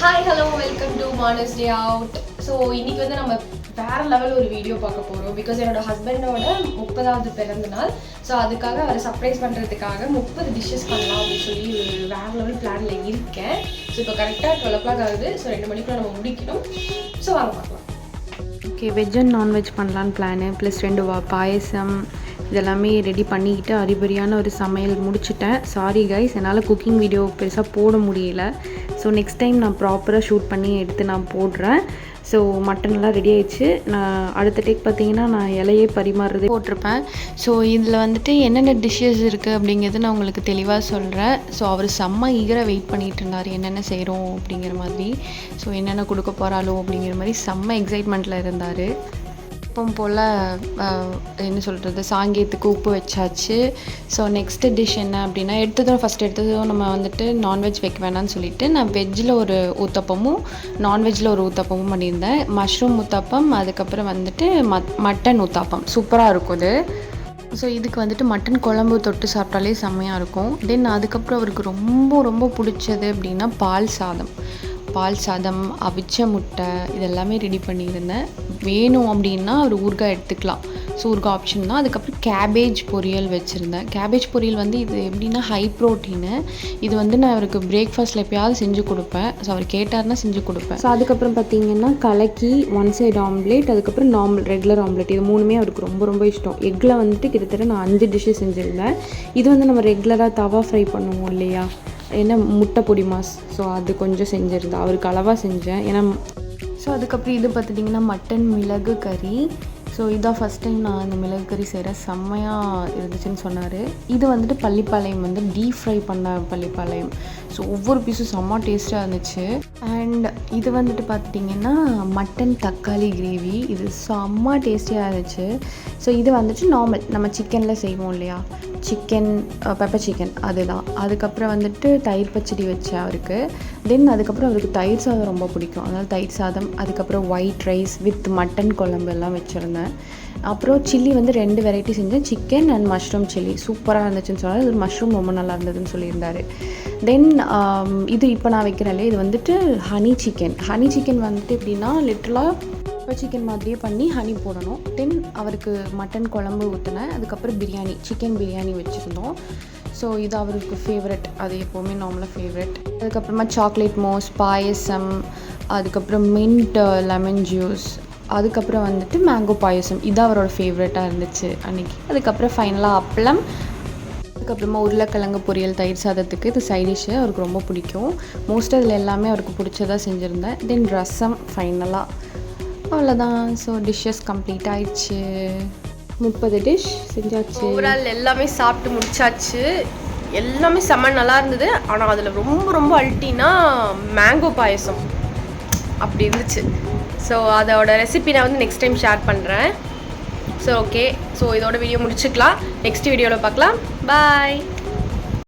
Hi hello welcome to Manas day out. So இன்றைக்கி வந்து நம்ம வேறு லெவல் ஒரு வீடியோ பார்க்க போகிறோம். பிகாஸ் என்னோட ஹஸ்பண்டோட 30வது பிறந்த நாள். ஸோ அதுக்காக அவரை சர்ப்ரைஸ் பண்ணுறதுக்காக 30 டிஷ்ஷஸ் பண்ணலாம் அப்படின்னு சொல்லி வேறு லெவல் பிளானில் இருக்கேன். ஸோ இப்போ கரெக்டாக 12 o'clock ஆகுது. ஸோ 2 மணிக்குள்ள நம்ம முடிக்கணும். ஸோ வாங்க பார்க்கலாம். ஓகே, வெஜ் அண்ட் நான்வெஜ் பண்ணலான்னு பிளானு. ப்ளஸ் 2 பாயசம் இதெல்லாமே ரெடி பண்ணிக்கிட்டு அரிபரியான ஒரு சமையல் முடிச்சிட்டேன். சாரி கைஸ், என்னால் குக்கிங் வீடியோ பெருசாக போட முடியல. ஸோ நெக்ஸ்ட் டைம் நான் ப்ராப்பராக ஷூட் பண்ணி எடுத்து நான் போடுறேன். ஸோ மட்டன்லாம் ரெடி ஆயிடுச்சு. நான் அடுத்த டேக் பார்த்தீங்கன்னா நான் இலையே பரிமாறுறதே போட்டிருப்பேன். ஸோ இதில் வந்துட்டு என்னென்ன டிஷ்ஷஸ் இருக்குது அப்படிங்கிறது நான் உங்களுக்கு தெளிவாக சொல்கிறேன். ஸோ அவர் செம்ம ஈகராக வெயிட் பண்ணிகிட்டு இருந்தார், என்னென்ன செய்கிறோம் அப்படிங்கிற மாதிரி. ஸோ என்னென்ன கொடுக்க போகிறாளோ அப்படிங்கிற மாதிரி செம்ம எக்ஸைட்மெண்ட்டில் இருந்தார். எப்பவும் போல் என்ன சொல்கிறது, சாங்கியத்துக்கு உப்பு வச்சாச்சு. ஸோ நெக்ஸ்ட்டு டிஷ் என்ன அப்படின்னா, ஃபஸ்ட் எடுத்ததும் நம்ம வந்துட்டு நான்வெஜ் வைக்க வேணாம்னு சொல்லிவிட்டு நான் வெஜ்ஜில் ஒரு ஊத்தப்பமும் நான்வெஜ்ஜில் ஒரு ஊத்தப்பமும் பண்ணியிருந்தேன். மஷ்ரூம் ஊத்தப்பம், அதுக்கப்புறம் வந்துட்டு மட்டன் ஊத்தாப்பம் சூப்பராக இருக்கும் இது. ஸோ இதுக்கு வந்துட்டு மட்டன் குழம்பு தொட்டு சாப்பிட்டாலே செம்மையாக இருக்கும். தென் அதுக்கப்புறம் அவருக்கு ரொம்ப ரொம்ப பிடிச்சது அப்படின்னா பால் சாதம், அவிச்ச முட்டை இதெல்லாமே ரெடி பண்ணியிருந்தேன். வேணும் அப்படின்னா ஒரு ஊறுகாய் எடுத்துக்கலாம். ஸோ ஊறுகாய் ஆப்ஷன் தான். அதுக்கப்புறம் கேபேஜ் பொரியல் வச்சுருந்தேன். கேபேஜ் பொரியல் வந்து இது எப்படின்னா ஹை ப்ரோட்டீனு. இது வந்து நான் அவருக்கு பிரேக்ஃபாஸ்ட்டில் எப்பயாவது செஞ்சு கொடுப்பேன். ஸோ அவர் கேட்டார்னா செஞ்சு கொடுப்பேன். ஸோ அதுக்கப்புறம் பார்த்திங்கன்னா கலக்கி, 1 சைடு ஆம்லேட், அதுக்கப்புறம் ரெகுலர் ஆம்லேட், இது 3மே அவருக்கு ரொம்ப ரொம்ப இஷ்டம். எக்கில் வந்துட்டு கிட்டத்தட்ட நான் 5 டிஷ்ஷஸ் செஞ்சுருந்தேன். இது வந்து நம்ம ரெகுலராக தவா ஃப்ரை பண்ணுவோம் இல்லையா, என்ன முட்டை பொடி மாஸ். ஸோ அது கொஞ்சம் செஞ்சுருந்தேன், அவருக்கு அளவாக செஞ்சேன். ஏன்னா ஸோ அதுக்கப்புறம் இது பார்த்துட்டிங்கன்னா மட்டன் மிளகு கறி. ஸோ இதான் ஃபஸ்ட் டைம் நான் அந்த மிளகு கறி செய்கிறேன். செம்மையாக இருந்துச்சுன்னு சொன்னார். இது வந்துட்டு பள்ளிப்பாளையம் வந்து டீப் ஃப்ரை பண்ண பள்ளிப்பாளையம். ஸோ ஒவ்வொரு பீஸும் செம்ம டேஸ்ட்டாக இருந்துச்சு. அண்ட் இது வந்துட்டு பார்த்துட்டிங்கன்னா மட்டன் தக்காளி கிரேவி. இது செம்ம டேஸ்டியாக இருந்துச்சு. ஸோ இது வந்துட்டு நார்மல் நம்ம சிக்கனில் செய்வோம் இல்லையா, பெப்பர் சிக்கன் அதுதான். அதுக்கப்புறம் வந்துட்டு தயிர் பச்சடி வச்சேன் அவருக்கு. தென் அதுக்கப்புறம் அவருக்கு தயிர் சாதம் ரொம்ப பிடிக்கும், அதனால் தயிர் சாதம், அதுக்கப்புறம் ஒயிட் ரைஸ் வித் மட்டன் குழம்பு எல்லாம் வச்சுருந்தேன். அப்புறம் சில்லி வந்து 2 வெரைட்டி செஞ்சேன், சிக்கன் அண்ட் மஷ்ரூம் சில்லி. சூப்பராக இருந்துச்சுன்னு சொன்னார். இது மஷ்ரூம் ரொம்ப நல்லா இருந்ததுன்னு சொல்லியிருந்தார். தென் இது இப்போ நான் வைக்கிறேன்ல, இது வந்துட்டு ஹனி சிக்கன் வந்துட்டு எப்படின்னா லிட்டலாக சிக்கன் மாதிரியே பண்ணி ஹனி போடணும். தென் அவருக்கு மட்டன் குழம்பு ஊற்றினேன். அதுக்கப்புறம் சிக்கன் பிரியாணி வச்சுருந்தோம். ஸோ இது அவருக்கு ஃபேவரட், அது எப்போவுமே நார்மலாக ஃபேவரட். அதுக்கப்புறமா சாக்லேட் மோஸ், பாயசம், அதுக்கப்புறம் மின்ட் லெமன் ஜூஸ், அதுக்கப்புறம் வந்துட்டு மேங்கோ பாயசம். இது அவரோட ஃபேவரட்டாக இருந்துச்சு அன்றைக்கி. அதுக்கப்புறம் ஃபைனலாக அப்பளம், அதுக்கப்புறமா உருளைக்கிழங்கு பொரியல் தயிர் சாதத்துக்கு. இது சைட் டிஷ்ஷு அவருக்கு ரொம்ப பிடிக்கும். மோஸ்ட்டாக இதில் எல்லாமே அவருக்கு பிடிச்சதாக செஞ்சுருந்தேன். தென் ரசம் ஃபைனலாக. அவ்வளோதான். ஸோ டிஷ்ஷஸ் கம்ப்ளீட் ஆயிடுச்சு. 30 டிஷ் செஞ்சாச்சு. ஓவரால் எல்லாமே சாப்பிட்டு முடிச்சாச்சு. எல்லாமே செம்ம நல்லா இருந்தது. ஆனால் அதில் ரொம்ப ரொம்ப அல்ட்டினா மேங்கோ பாயசம் அப்படி இருந்துச்சு. ஸோ அதோட ரெசிபி நான் வந்து நெக்ஸ்ட் டைம் ஷேர் பண்ணுறேன். ஸோ ஓகே, ஸோ இதோட வீடியோ முடிச்சுக்கலாம். நெக்ஸ்ட் வீடியோவில் பார்க்கலாம். பாய்.